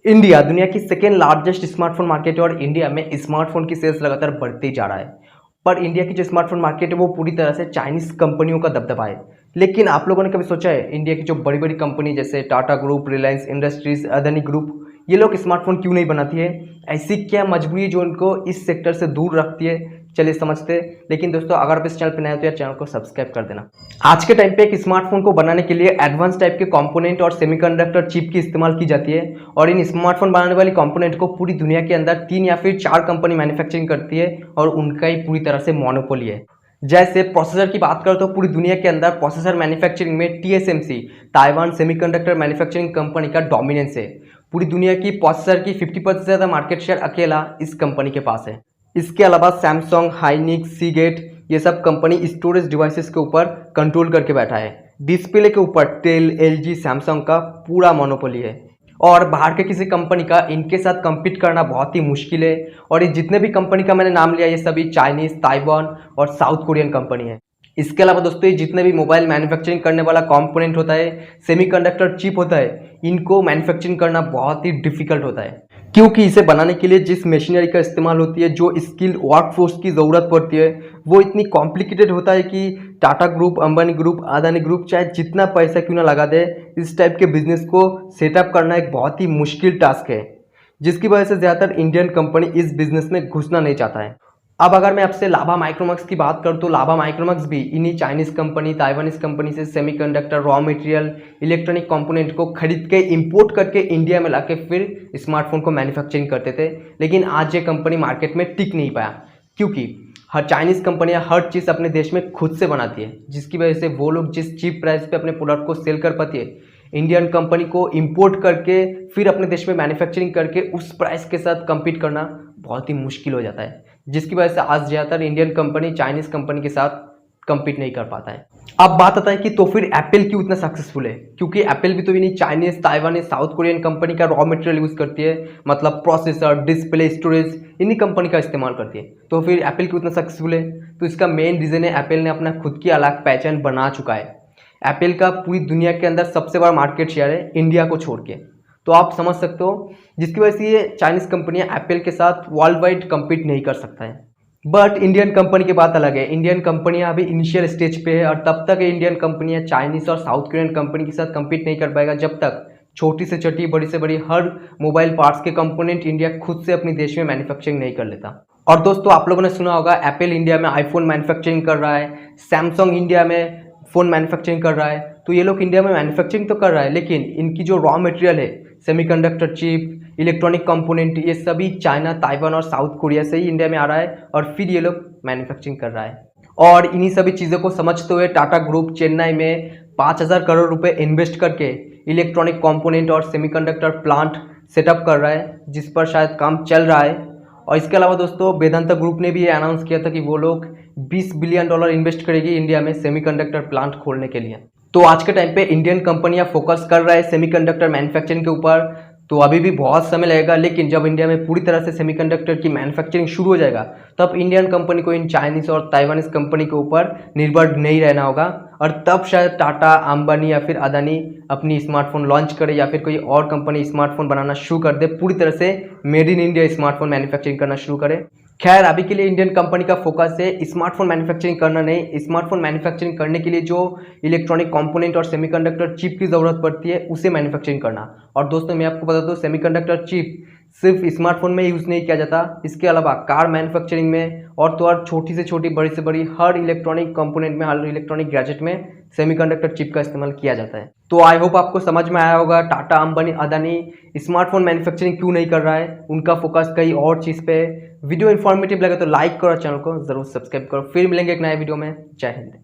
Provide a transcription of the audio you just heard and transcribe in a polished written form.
India दुनिया की second largest smartphone market है और इंडिया में स्मार्टफोन की सेल्स लगातार बढ़ते ही जा रहा है। पर इंडिया की जो स्मार्टफोन मार्केट है वो पूरी तरह से चाइनीज कंपनियों का दबदबा है। लेकिन आप लोगों ने कभी सोचा है इंडिया की जो बड़ी बड़ी कंपनी जैसे Tata group, Reliance industries, Adani group, ये लोग स्मार्टफोन क्यों नहीं बनाती है? ऐसी क्या मजबूरी है जो उनको इस सेक्टर से दूर रखती है? चलिए समझते हैं। लेकिन दोस्तों, अगर आप इस चैनल पर नए हो तो यार चैनल को सब्सक्राइब कर देना। आज के टाइम पे एक स्मार्टफोन को बनाने के लिए एडवांस टाइप के कंपोनेंट और सेमीकंडक्टर चिप की इस्तेमाल की जाती है और इन स्मार्टफोन बनाने वाली कंपोनेंट को पूरी दुनिया के अंदर 3 या फिर 4 कंपनी मैन्युफैक्चरिंग करती है और उनका ही पूरी तरह से मोनोपोली है। जैसे प्रोसेसर की बात करो तो पूरी दुनिया के अंदर प्रोसेसर मैन्युफैक्चरिंग में TSMC, Taiwan semiconductor manufacturing company का डोमिनेंस है। पूरी दुनिया की प्रोसेसर की 50% से ज़्यादा मार्केट शेयर अकेला इस कंपनी के पास है। इसके अलावा सैमसंग, हाइनिक्स, सीगेट, ये सब कंपनी स्टोरेज डिवाइसेस के ऊपर कंट्रोल करके बैठा है। डिस्प्ले के ऊपर टेल, LG, सैमसंग का पूरा मोनोपोली है और बाहर के किसी कंपनी का इनके साथ compete करना बहुत ही मुश्किल है। और ये जितने भी कंपनी का मैंने नाम लिया ये सभी चाइनीज, ताइवान और साउथ कोरियन कंपनी है। इसके अलावा दोस्तों, ये जितने भी मोबाइल मैन्युफैक्चरिंग करने वाला कंपोनेंट होता है, सेमीकंडक्टर चिप होता है, इनको मैन्युफैक्चरिंग करना बहुत ही डिफिकल्ट होता है क्योंकि इसे बनाने के लिए जिस मशीनरी का इस्तेमाल होती है, जो स्किल वर्कफोर्स की ज़रूरत पड़ती है, वो इतनी कॉम्प्लिकेटेड होता है कि Tata group, Ambani group, Adani group चाहे जितना पैसा क्यों ना लगा दे, इस टाइप के बिजनेस को सेटअप करना एक बहुत ही मुश्किल टास्क है, जिसकी वजह से ज़्यादातर इंडियन कंपनी इस बिजनेस में घुसना नहीं चाहता है। अब अगर मैं आपसे लाभा माइक्रोमैक्स की बात करूँ तो लाभा माइक्रोमैक्स भी इन्हीं चाइनीज कंपनी, ताइवानीज कंपनी से semiconductor, raw material, electronic component को खरीद के इंपोर्ट करके इंडिया में लाके फिर स्मार्टफोन को मैन्युफैक्चरिंग करते थे। लेकिन आज ये कंपनी मार्केट में टिक नहीं पाया क्योंकि हर चाइनीज कंपनियां हर चीज़ अपने देश में खुद से बनाती है, जिसकी वजह से वो लोग जिस चीप प्राइस पे अपने प्रोडक्ट को सेल कर पाती है, इंडियन कंपनी को इंपोर्ट करके फिर अपने देश में मैन्युफैक्चरिंग करके उस प्राइस के साथ कम्पीट करना बहुत ही मुश्किल हो जाता है, जिसकी वजह से आज ज़्यादातर इंडियन कंपनी चाइनीज कंपनी के साथ कम्पीट नहीं कर पाता है। अब बात आता है कि तो फिर एप्पल क्यों इतना सक्सेसफुल है? क्योंकि एप्पल भी तो इन्हीं चाइनीज, ताइवानी, साउथ कोरियन कंपनी का रॉ मटेरियल यूज़ करती है, मतलब प्रोसेसर, डिस्प्ले, स्टोरेज, इन्हीं कंपनी का इस्तेमाल करती है। तो फिर एप्पल क्यों इतना सक्सेसफुल है? तो इसका मेन रीज़न है एप्पल ने अपना खुद की अलग पहचान बना चुका है। एप्पल का पूरी दुनिया के अंदर सबसे बड़ा मार्केट शेयर है इंडिया को छोड़ के, तो आप समझ सकते हो, जिसकी वजह से ये चाइनीज कंपनियां एप्पल के साथ वर्ल्ड वाइड कम्पीट नहीं कर सकता है। बट इंडियन कंपनी की बात अलग है। इंडियन कंपनियां अभी इनिशियल स्टेज पे है और तब तक इंडियन कंपनियां चाइनीज और साउथ कोरियन कंपनी के साथ कम्पीट नहीं कर पाएगा जब तक छोटी से छोटी, बड़ी से बड़ी हर मोबाइल पार्ट्स के कंपोनेंट इंडिया खुद से अपने देश में मैन्युफैक्चरिंग नहीं कर लेता। और दोस्तों, आप लोगों ने सुना होगा एप्पल इंडिया में आईफोन मैन्युफैक्चरिंग कर रहा है, सैमसंग इंडिया में फ़ोन मैन्युफैक्चरिंग कर रहा है। तो ये लोग इंडिया में मैन्युफैक्चरिंग तो कर रहा है, लेकिन इनकी जो रॉ मटेरियल है, सेमीकंडक्टर चिप, इलेक्ट्रॉनिक कंपोनेंट, ये सभी चाइना, ताइवान और साउथ कोरिया से ही इंडिया में आ रहा है और फिर ये लोग मैन्युफैक्चरिंग कर रहा है। और इन्हीं सभी चीज़ों को समझते हुए टाटा ग्रुप चेन्नई में 5,000 करोड़ रुपए इन्वेस्ट करके इलेक्ट्रॉनिक कंपोनेंट और सेमीकंडक्टर प्लांट सेटअप कर रहा है, जिस पर शायद काम चल रहा है। और इसके अलावा दोस्तों, वेदांता ग्रुप ने भी ये अनाउंस किया था कि वो लोग $20 बिलियन इन्वेस्ट करेगी इंडिया में सेमीकंडक्टर प्लांट खोलने के लिए। तो आज के टाइम पे इंडियन कंपनियां फोकस कर रहा है सेमीकंडक्टर मैन्युफैक्चरिंग के ऊपर, तो अभी भी बहुत समय लगेगा, लेकिन जब इंडिया में पूरी तरह से सेमीकंडक्टर की मैन्युफैक्चरिंग शुरू हो जाएगा तब इंडियन कंपनी को इन चाइनीज और ताइवानीज कंपनी के ऊपर निर्भर नहीं रहना होगा और तब शायद टाटा, अंबानी या फिर अदानी अपनी स्मार्टफोन लॉन्च करे या फिर कोई और कंपनी स्मार्टफोन बनाना शुरू कर दे, पूरी तरह से made in India smartphone manufacturing करना शुरू करे। खैर, अभी के लिए इंडियन कंपनी का फोकस है स्मार्टफोन मैन्युफैक्चरिंग करना नहीं, स्मार्टफोन मैन्युफैक्चरिंग करने के लिए जो इलेक्ट्रॉनिक कंपोनेंट और सेमीकंडक्टर चिप की ज़रूरत पड़ती है उसे मैन्युफैक्चरिंग करना। और दोस्तों, मैं आपको बता दूं, सेमीकंडक्टर चिप सिर्फ स्मार्टफोन में यूज़ नहीं किया जाता, इसके अलावा कार मैन्युफैक्चरिंग में और तो और छोटी से छोटी, बड़ी से बड़ी हर इलेक्ट्रॉनिक कंपोनेंट में, हर इलेक्ट्रॉनिक गैजेट में सेमीकंडक्टर चिप का इस्तेमाल किया जाता है। तो आई होप आपको समझ में आया होगा टाटा, अंबानी, अदानी स्मार्टफोन मैन्युफैक्चरिंग क्यों नहीं कर रहा है, उनका फोकस कहीं और चीज़ पे है। वीडियो इन्फॉर्मेटिव लगे तो लाइक करो, चैनल को जरूर सब्सक्राइब करो। फिर मिलेंगे एक नए वीडियो में। जय हिंद।